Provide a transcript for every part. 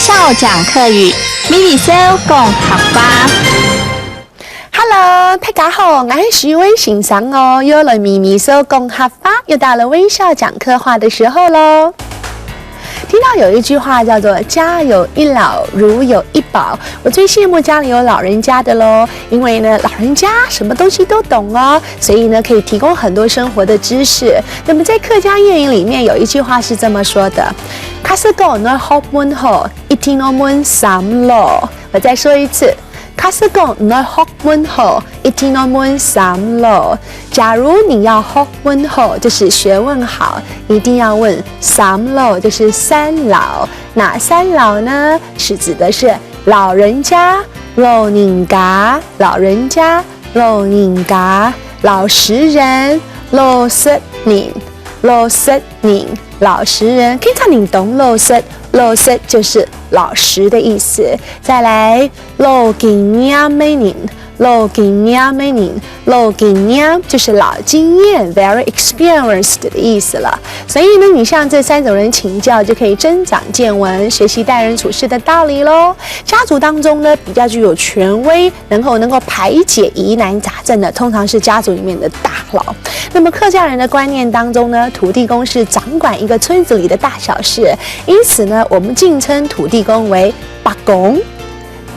笑讲客语，咪咪笑讲客话。Hello， 大家好，我是徐伟欣赏哦。又了咪咪笑讲客话，又到了微笑讲客话的时候喽。听到有一句话叫做"家有一老，如有一宝"，我最羡慕家里有老人家的喽，因为呢，老人家什么东西都懂哦，所以呢，可以提供很多生活的知识。那么在客家谚语里面有一句话是这么说的："卡斯讲呢学问好，一听我们三老。"我再说一次。卡斯讲你学问好，一听我们三老。假如你要学问好，就是学问好，一定要问三老，就是三老。哪三老呢？是指的是老人家、老人家、老人家、老人家、老实人、老实人、老实人、老实人。可以唱你懂老实。老实就是老实的意思。再来，老经验的人，老经验的人，老经验就是老经验 ，very experienced 的意思了。所以呢，你向这三种人请教，就可以增长见闻，学习待人处事的道理喽。家族当中呢，比较具有权威，能够排解疑难杂症的，通常是家族里面的大佬。那么客家人的观念当中呢，土地公是掌管一个村子里的大小事，因此呢，我们敬称土地公为伯公。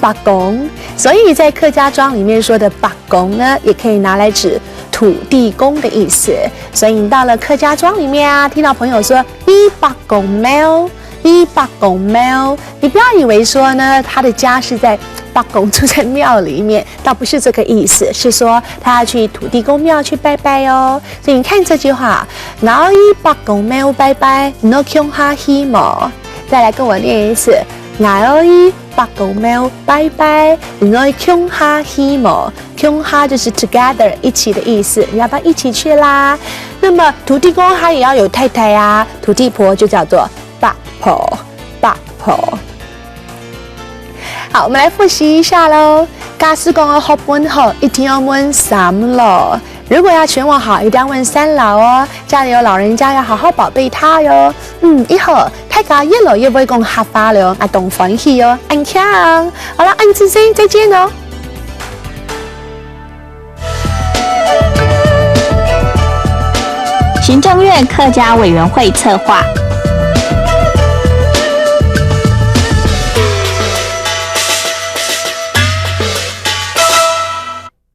伯公，所以在客家庄里面说的伯公呢，也可以拿来指土地公的意思。所以你到了客家庄里面啊，听到朋友说"你伯公庙，你伯公庙"，你不要以为说呢，他的家是在伯公住在庙里面，倒不是这个意思，是说他要去土地公庙去拜拜哦。所以你看这句话，"我去伯公庙拜拜，你穷哈希么"，再来跟我念一次。我去伯公庙拜拜，你穷哈希么？穷哈就是 together 一起的意思，你要不要一起去啦？那么土地公他也要有太太啊，土地婆就叫做伯婆，伯婆。好，我们来复习一下喽。家师讲的学问好，一定要问三老。如果要全网好，一定要问三老哦。家里有老人家，要好好宝贝他哟。以后大家越来越不会讲客话了，啊，懂欢喜哟，安强。好了，安子生，再见哦。行政院客家委员会策划。